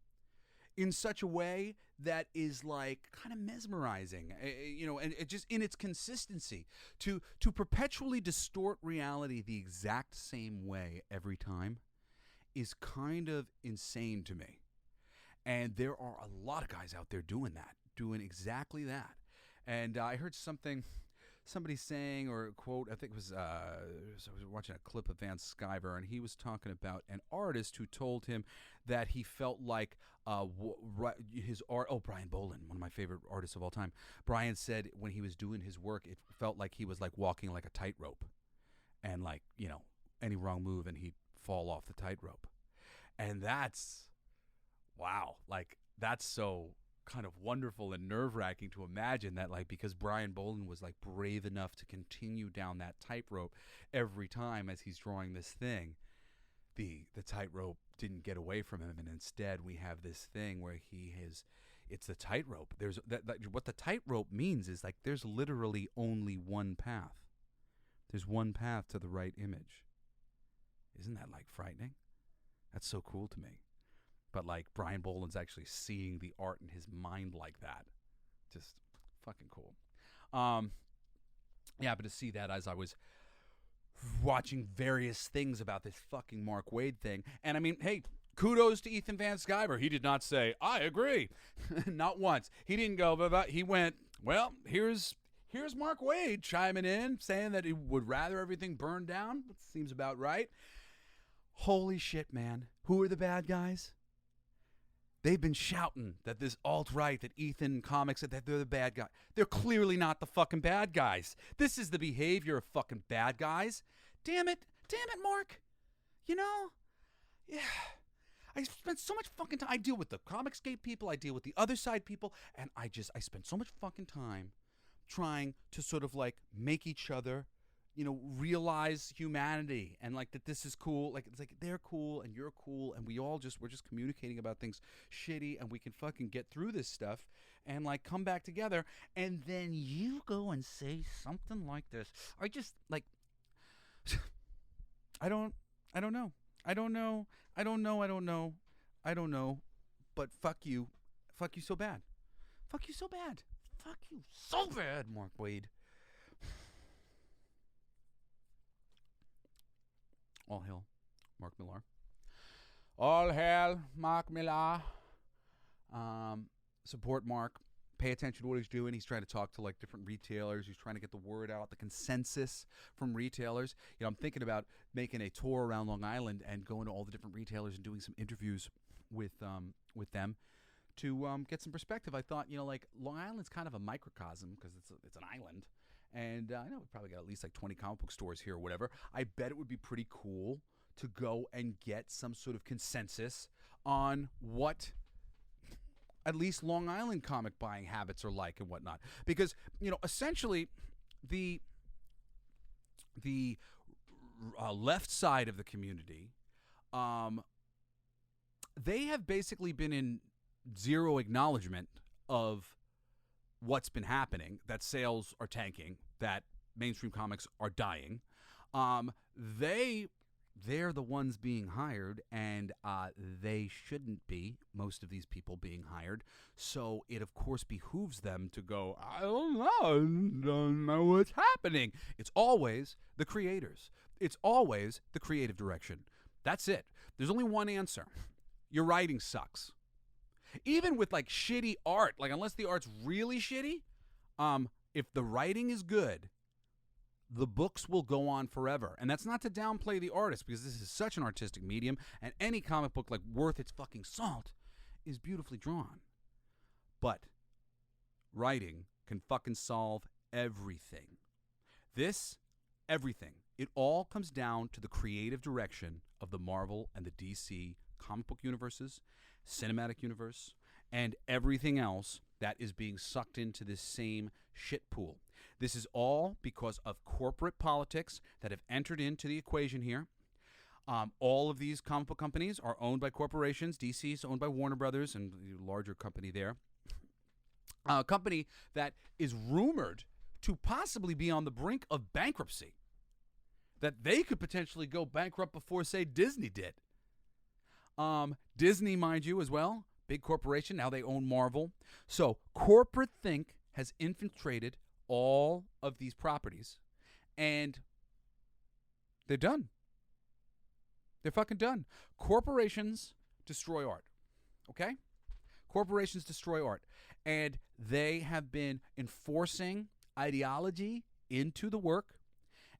in such a way that is like kind of mesmerizing, you know, and it just in its consistency to perpetually distort reality the exact same way every time is kind of insane to me. And there are a lot of guys out there doing exactly that. And I heard somebody saying, or a quote, I think it was, I was watching a clip of Van Sciver, and he was talking about an artist who told him that he felt like his art, Brian Bolin, one of my favorite artists of all time. Brian said when he was doing his work, it felt like he was like walking like a tightrope, and like, you know, any wrong move and he'd fall off the tightrope. And that's, wow, like that's so kind of wonderful and nerve-wracking to imagine that, like, because Brian Bolin was like brave enough to continue down that tightrope every time as he's drawing this thing, the tightrope didn't get away from him, and instead we have this thing where it's the tightrope. There's that what the tightrope means is like there's literally only one path. There's one path to the right image. Isn't that like frightening? That's so cool to me. But like Brian Bolin's actually seeing the art in his mind like that. Just fucking cool. Yeah, but to see that as I was watching various things about this fucking Mark Waid thing. And I mean, hey, kudos to Ethan Van Sciver. He did not say, I agree. Not once. He didn't go, but he went, well, here's Mark Waid chiming in, saying that he would rather everything burn down. That seems about right. Holy shit, man. Who are the bad guys? They've been shouting that this alt-right, that Ethan Comics, that they're the bad guy. They're clearly not the fucking bad guys. This is the behavior of fucking bad guys. Damn it, Mark. You know? Yeah. I spent so much fucking time. I deal with the Comicsgate people. I deal with the other side people. And I spend so much fucking time trying to sort of like make each other, you know, realize humanity and like that this is cool. Like it's like they're cool and you're cool and we're just communicating about things shitty and we can fucking get through this stuff and like come back together. And then you go and say something like this. I just like I don't know. But fuck you so bad. Fuck you so bad. Fuck you so bad, Mark Waid. All hail, Mark MILLAR. All hail, Mark MILLAR. Support Mark. Pay attention to what he's doing. He's trying to talk to like different retailers. He's trying to get the word out, the consensus from retailers. You know, I'm thinking about making a tour around Long Island and going to all the different retailers and doing some interviews with them to get some perspective. I thought, you know, like Long Island's kind of a microcosm because it's an island. And I know we probably got at least like 20 comic book stores here or whatever. I bet it would be pretty cool to go and get some sort of consensus on what at least Long Island comic buying habits are like and whatnot. Because, you know, essentially the left side of the community, they have basically been in zero acknowledgement of what's been happening, that sales are tanking, that mainstream comics are dying. They're the ones being hired, and they shouldn't be, most of these people being hired. So it, of course, behooves them to go, I don't know what's happening. It's always the creators. It's always the creative direction. That's it. There's only one answer. Your writing sucks. Even with like shitty art, like unless the art's really shitty, if the writing is good, the books will go on forever. And that's not to downplay the artist, because this is such an artistic medium, and any comic book like worth its fucking salt is beautifully drawn. But writing can fucking solve everything. Everything. It all comes down to the creative direction of the Marvel and the DC comic book universes, cinematic universe, and everything else that is being sucked into this same shit pool. This is all because of corporate politics that have entered into the equation here. All of these comic book companies are owned by corporations. DC is owned by Warner Brothers and the larger company there. A company that is rumored to possibly be on the brink of bankruptcy. That they could potentially go bankrupt before, say, Disney did. Disney, mind you, as well. Big corporation. Now they own Marvel. So corporate think has infiltrated all of these properties, and they're done. They're fucking done. Corporations destroy art. Okay? Corporations destroy art. And they have been enforcing ideology into the work.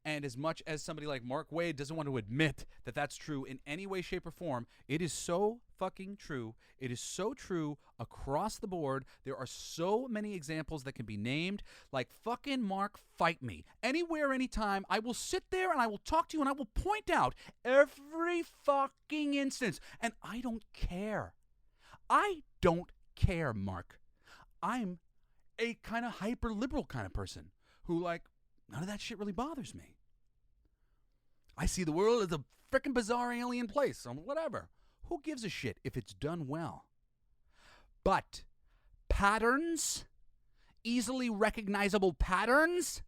And as much as somebody like Mark Waid doesn't want to admit that that's true in any way, shape, or form, it is so fucking true. It is so true across the board. There are so many examples that can be named. Like, fucking Mark, fight me. Anywhere, anytime, I will sit there and I will talk to you and I will point out every fucking instance. And I don't care. I don't care, Mark. I'm a kind of hyper-liberal kind of person who, like, none of that shit really bothers me. I see the world as a frickin' bizarre alien place, so whatever. Who gives a shit if it's done well? But patterns, easily recognizable patterns,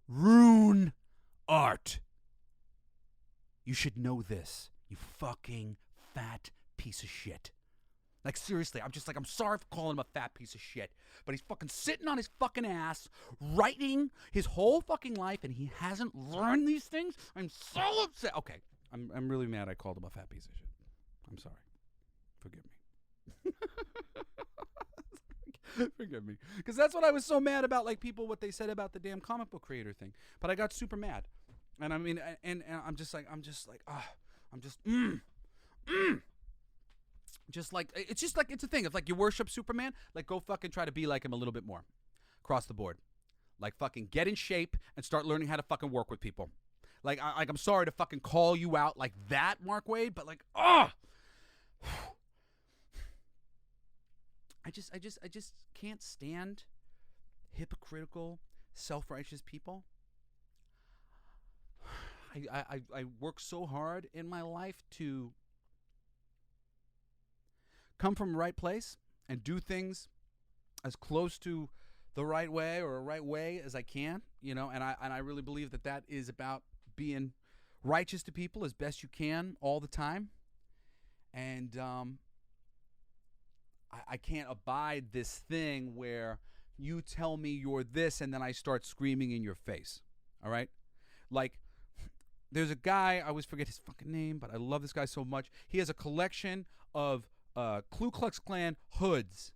ruin art. You should know this, you fucking fat piece of shit. Like, seriously, I'm sorry for calling him a fat piece of shit, but he's fucking sitting on his fucking ass, writing his whole fucking life, and he hasn't learned these things. I'm so upset. Okay, I'm really mad I called him a fat piece of shit. I'm sorry. Forgive me. Forgive me. Because that's what I was so mad about, like, people, what they said about the damn comic book creator thing. But I got super mad. And I mean, and I'm just like, just like, it's just like, it's a thing. If, like, you worship Superman, like, go fucking try to be like him a little bit more. Across the board. Like, fucking get in shape and start learning how to fucking work with people. Like, I'm sorry to fucking call you out like that, Mark Waid, but like, I just can't stand hypocritical, self-righteous people. I work so hard in my life to come from the right place and do things as close to the right way or a right way as I can, you know, and I really believe that that is about being righteous to people as best you can all the time. And I can't abide this thing where you tell me you're this and then I start screaming in your face. All right? Like, there's a guy, I always forget his fucking name, but I love this guy so much. He has a collection of Ku Klux Klan hoods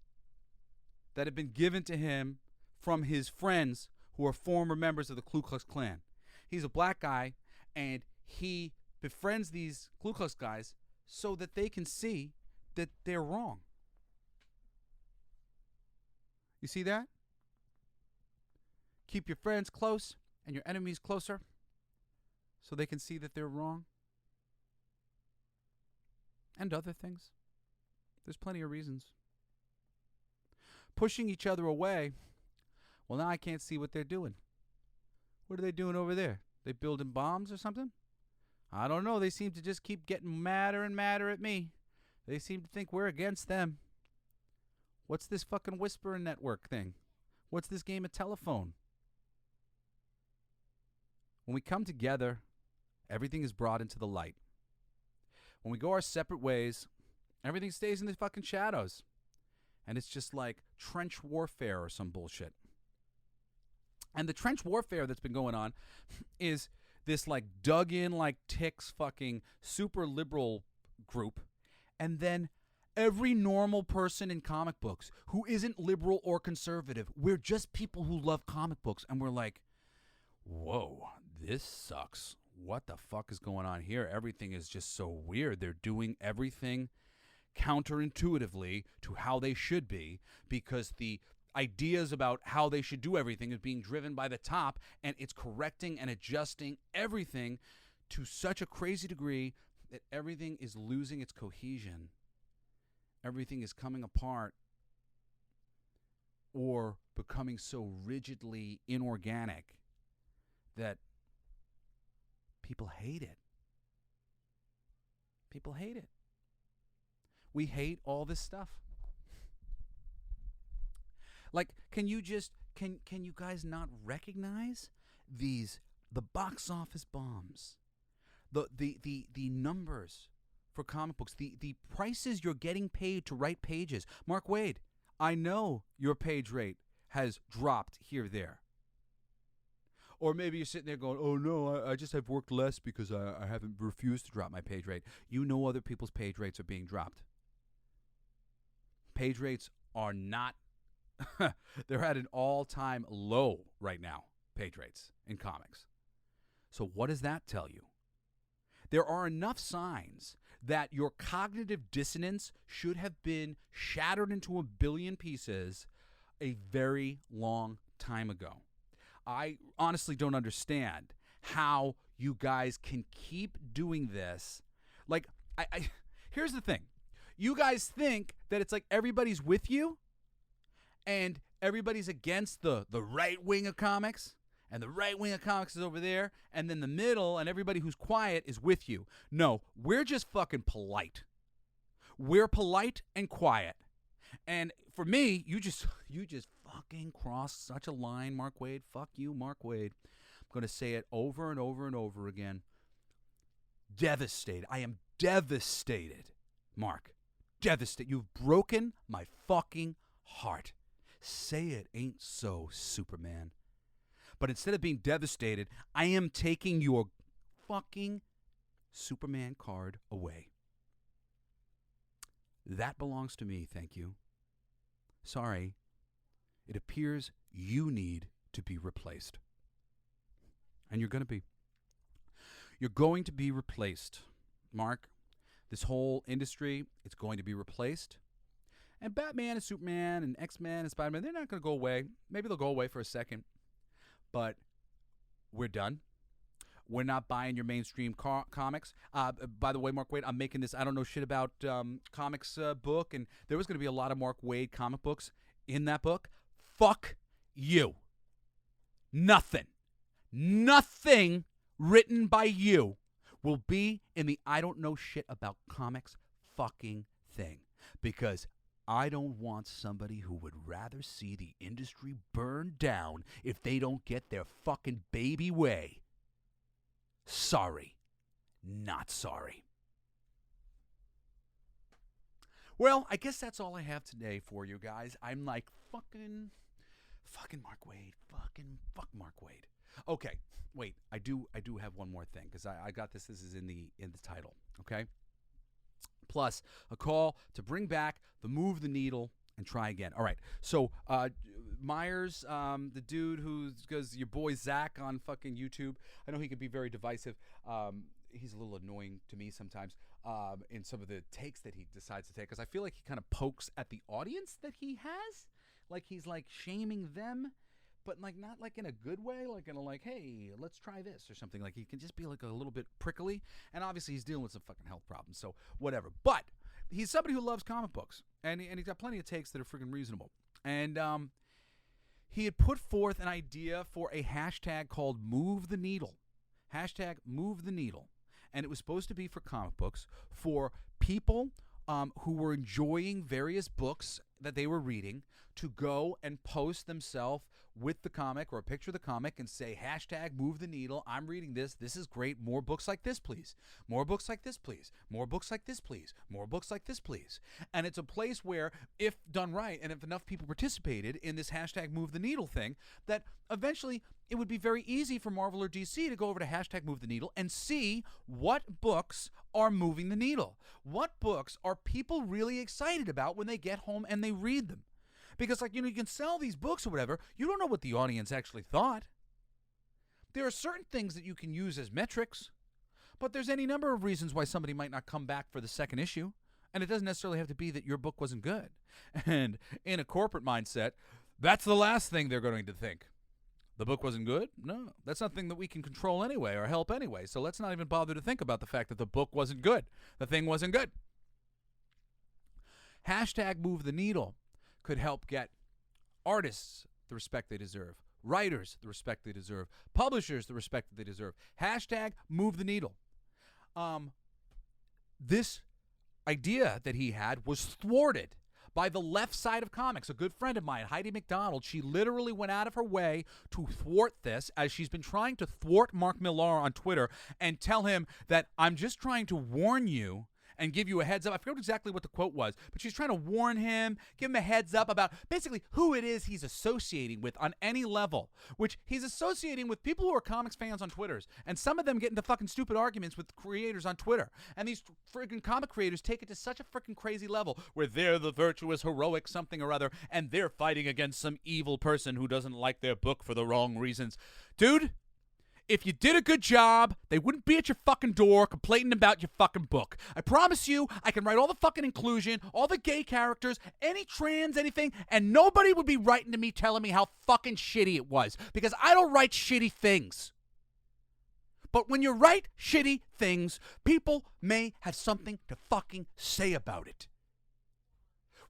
that have been given to him from his friends who are former members of the Ku Klux Klan. He's a black guy, and he befriends these Ku Klux guys so that they can see that they're wrong. You see that? Keep your friends close and your enemies closer so they can see that they're wrong. And other things. There's plenty of reasons. Pushing each other away. Well, now I can't see what they're doing. What are they doing over there? They building bombs or something? I don't know. They seem to just keep getting madder and madder at me. They seem to think we're against them. What's this fucking whispering network thing? What's this game of telephone? When we come together, everything is brought into the light. When we go our separate ways, everything stays in the fucking shadows. And it's just like trench warfare or some bullshit. And the trench warfare that's been going on is this like dug in like ticks fucking super liberal group. And then every normal person in comic books who isn't liberal or conservative, we're just people who love comic books. And we're like, whoa, this sucks. What the fuck is going on here? Everything is just so weird. They're doing everything counterintuitively to how they should be because the ideas about how they should do everything is being driven by the top, and it's correcting and adjusting everything to such a crazy degree that everything is losing its cohesion. Everything is coming apart or becoming so rigidly inorganic that people hate it. People hate it. We hate all this stuff. Like, can you guys not recognize the box office bombs, the numbers for comic books, the prices you're getting paid to write pages? Mark Waid, I know your page rate has dropped here, there. Or maybe you're sitting there going, oh no, I just have worked less because I haven't refused to drop my page rate. You know other people's page rates are being dropped. Page rates are not, they're at an all-time low right now, page rates in comics. So what does that tell you? There are enough signs that your cognitive dissonance should have been shattered into a billion pieces a very long time ago. I honestly don't understand how you guys can keep doing this. Like, here's the thing. You guys think that it's like everybody's with you and everybody's against the right wing of comics, and the right wing of comics is over there, and then the middle and everybody who's quiet is with you. No, we're just fucking polite. We're polite and quiet. And for me, you just fucking crossed such a line, Mark Waid. Fuck you, Mark Waid. I'm going to say it over and over and over again. Devastated. I am devastated, Mark. Devastated. You've broken my fucking heart. Say it ain't so, Superman. But instead of being devastated, I am taking your fucking Superman card away. That belongs to me, thank you. Sorry. It appears you need to be replaced. And you're going to be. You're going to be replaced. Mark, this whole industry, it's going to be replaced. And Batman and Superman and X-Men and Spider-Man, they're not going to go away. Maybe they'll go away for a second. But we're done. We're not buying your mainstream comics. By the way, Mark Waid, I'm making this I don't know shit about comics book, and there was going to be a lot of Mark Waid comic books in that book. Fuck you. Nothing written by you will be in the I don't know shit about comics fucking thing. Because I don't want somebody who would rather see the industry burn down if they don't get their fucking baby way. Sorry. Not sorry. Well, I guess that's all I have today for you guys. I'm like fucking Mark Waid. Fuck Mark Waid. Okay, wait. I do have one more thing because I got this. This is in the title. Okay. Plus a call to bring back the Move the Needle and try again. All right. So Myers, the dude who goes your boy Zach on fucking YouTube. I know he can be very divisive. He's a little annoying to me sometimes in some of the takes that he decides to take because I feel like he kind of pokes at the audience that he has, like he's like shaming them, but like not like in a good way, like in a like, hey, let's try this or something. Like he can just be like a little bit prickly, and obviously he's dealing with some fucking health problems, so whatever. But he's somebody who loves comic books, and he's got plenty of takes that are freaking reasonable. And he had put forth an idea for a hashtag called Move the Needle. Hashtag Move the Needle. And it was supposed to be for comic books, for people who were enjoying various books that they were reading to go and post themselves with the comic or a picture of the comic and say, hashtag Move the Needle. I'm reading this. This is great. More books like this, please. More books like this, please. More books like this, please. More books like this, please. And it's a place where, if done right, and if enough people participated in this hashtag Move the Needle thing, that eventually it would be very easy for Marvel or DC to go over to hashtag Move the Needle and see what books are moving the needle. What books are people really excited about when they get home and they read them? Because, like, you know, you can sell these books or whatever. You don't know what the audience actually thought. There are certain things that you can use as metrics, but there's any number of reasons why somebody might not come back for the second issue. And it doesn't necessarily have to be that your book wasn't good. And in a corporate mindset, that's the last thing they're going to think. The book wasn't good? No, that's nothing that we can control anyway or help anyway. So let's not even bother to think about the fact that the book wasn't good. The thing wasn't good. Hashtag Move the Needle could help get artists the respect they deserve, writers the respect they deserve, publishers the respect that they deserve. Hashtag Move the Needle. This idea that he had was thwarted by the left side of comics. A good friend of mine, Heidi McDonald, she literally went out of her way to thwart this, as she's been trying to thwart Mark MILLAR on Twitter and tell him that I'm just trying to warn you and give you a heads up. I forgot exactly what the quote was, but she's trying to warn him, give him a heads up about basically who it is he's associating with on any level, which he's associating with people who are comics fans on Twitters, and some of them get into fucking stupid arguments with creators on Twitter, and these freaking comic creators take it to such a freaking crazy level where they're the virtuous, heroic something or other, and they're fighting against some evil person who doesn't like their book for the wrong reasons. Dude, if you did a good job, they wouldn't be at your fucking door complaining about your fucking book. I promise you, I can write all the fucking inclusion, all the gay characters, any trans, anything, and nobody would be writing to me telling me how fucking shitty it was, because I don't write shitty things. But when you write shitty things, people may have something to fucking say about it.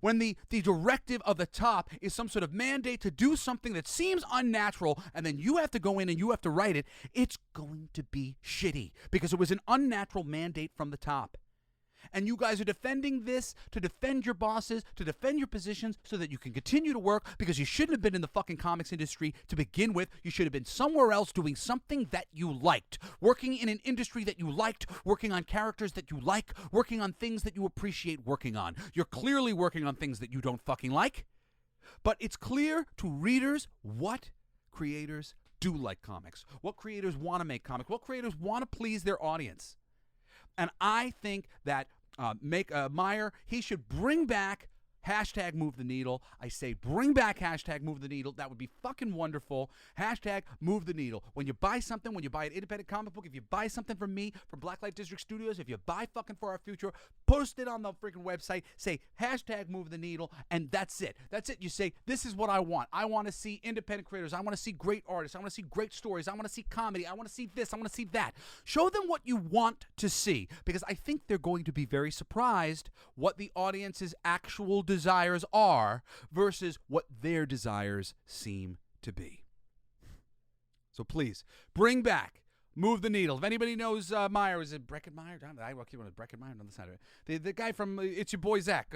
When the directive of the top is some sort of mandate to do something that seems unnatural, and then you have to go in and you have to write it, it's going to be shitty because it was an unnatural mandate from the top. And you guys are defending this to defend your bosses, to defend your positions so that you can continue to work, because you shouldn't have been in the fucking comics industry to begin with. You should have been somewhere else doing something that you liked, working in an industry that you liked, working on characters that you like, working on things that you appreciate working on. You're clearly working on things that you don't fucking like, but it's clear to readers what creators do like comics, what creators want to make comics, what creators want to please their audience. And I think that Meyer, he should bring back hashtag move the needle. I say bring back hashtag move the needle. That would be fucking wonderful. Hashtag move the needle. When you buy something, when you buy an independent comic book, if you buy something from me, from Blacklight District Studios, if you buy fucking For Our Future, post it on the freaking website, say hashtag move the needle, and that's it. That's it. You say, this is what I want. I want to see independent creators. I want to see great artists. I want to see great stories. I want to see comedy. I want to see this. I want to see that. Show them what you want to see, because I think they're going to be very surprised what the audience's actual desires are versus what their desires seem to be. So please, bring back Move the Needle. If anybody knows Meyer, is it Breckin Meyer? I keep on Breckin Meyer on the side of it. The guy from It's Your Boy Zach,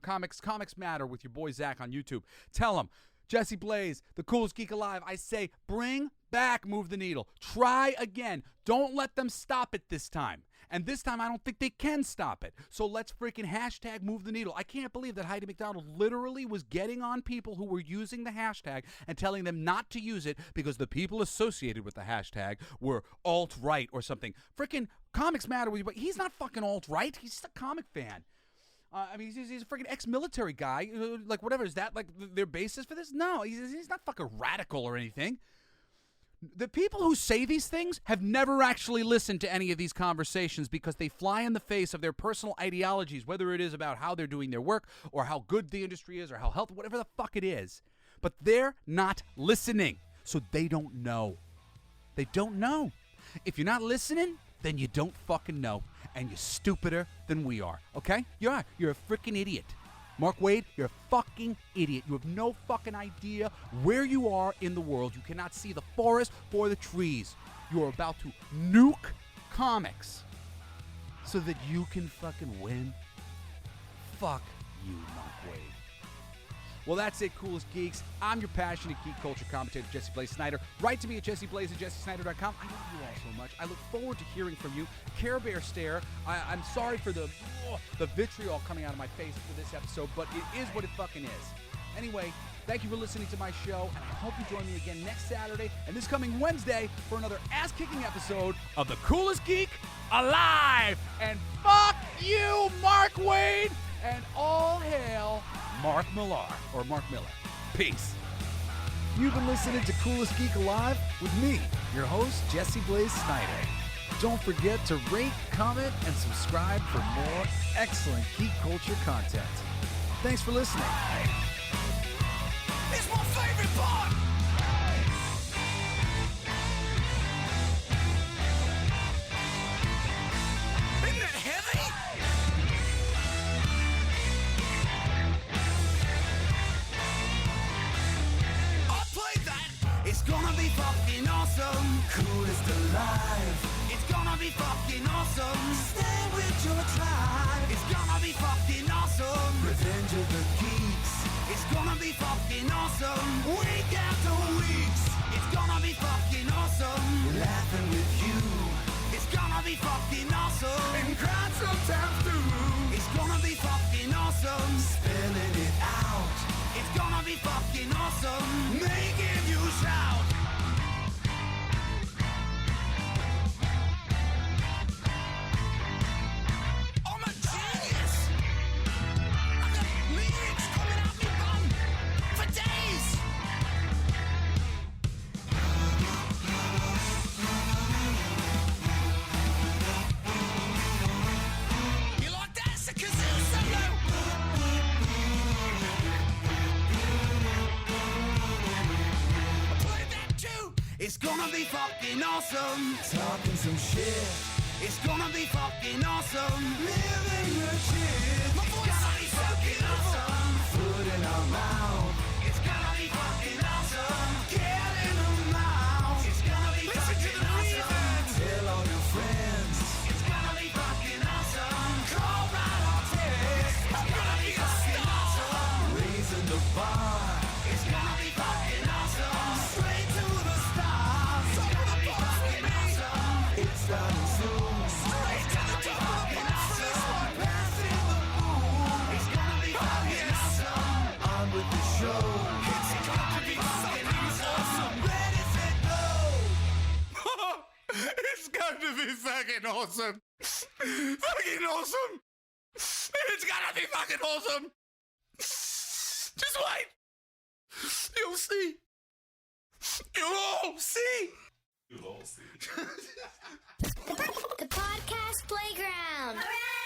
Comics Matter with your boy Zach on YouTube. Tell him, Jesse Blaze, the Coolest Geek Alive, I say, bring back Move the Needle. Try again. Don't let them stop it this time. And this time, I don't think they can stop it. So let's freaking hashtag move the needle. I can't believe that Heidi McDonald literally was getting on people who were using the hashtag and telling them not to use it because the people associated with the hashtag were alt-right or something. Freaking Comics Matter with you, but he's not fucking alt-right. He's just a comic fan. He's a freaking ex-military guy. Like, whatever. Is that, like, their basis for this? No, he's not fucking radical or anything. The people who say these things have never actually listened to any of these conversations because they fly in the face of their personal ideologies, whether it is about how they're doing their work or how good the industry is or how healthy, whatever the fuck it is. But they're not listening, so they don't know. They don't know. If you're not listening, then you don't fucking know, and you're stupider than we are, okay? You are. You're a freaking idiot. Mark Waid, you're a fucking idiot. You have no fucking idea where you are in the world. You cannot see the forest for the trees. You are about to nuke comics so that you can fucking win. Fuck you, Mark Waid. Well, that's it, Coolest Geeks. I'm your passionate geek culture commentator, Jesse Blaze Snyder. Write to me at jesseblaze@jessesnyder.com. I love you all so much. I look forward to hearing from you. Care Bear Stare. I'm sorry for the vitriol coming out of my face for this episode, but it is what it fucking is. Anyway, thank you for listening to my show, and I hope you join me again next Saturday and this coming Wednesday for another ass-kicking episode of the Coolest Geek Alive. And fuck you, Mark Waid, and all hail Mark MILLAR, or Mark Miller. Peace. You've been listening to Coolest Geek Alive with me, your host, Jesse Blaze Snyder. Don't forget to rate, comment, and subscribe for more excellent geek culture content. Thanks for listening. It's my favorite part! Isn't that heavy? I played that! It's gonna be fucking awesome! Coolest alive! It's gonna be fucking awesome! Stay with your tribe! It's gonna be fucking awesome! Revenge of the Geeks! It's gonna be fucking awesome! Week after weeks! It's gonna be fucking awesome! Laughing with you! It's gonna be fucking awesome! And crying sometimes too! It's gonna be fucking awesome! Spelling it out! It's gonna be fucking awesome! Making you shout! I'm a genius! I got lyrics coming out me bum for days! You like that? It's a kazoo solo! I played that too! It's gonna be fucking awesome! Talking some shit! It's gonna be fucking awesome! Living your shit! My voice is fucking awesome! Food in our mouth! It's gonna be fucking awesome! Get in the mouth! It's gonna be fucking awesome! Tell all your friends! It's gonna be fucking awesome! Call right or text! It's gonna be fucking awesome! Raising the bar! It's gonna be fucking awesome! Straight to the stars! It's gonna be fucking awesome! It's starting soon! Straight to the top! Passing the moon! It's gonna be fucking awesome! On with the show! It's gonna be fucking awesome! Ready, set, go! It's going to be fucking awesome! Fucking awesome! It's gonna be fucking awesome. Just wait. You'll see. You'll all see. The podcast playground. Hooray!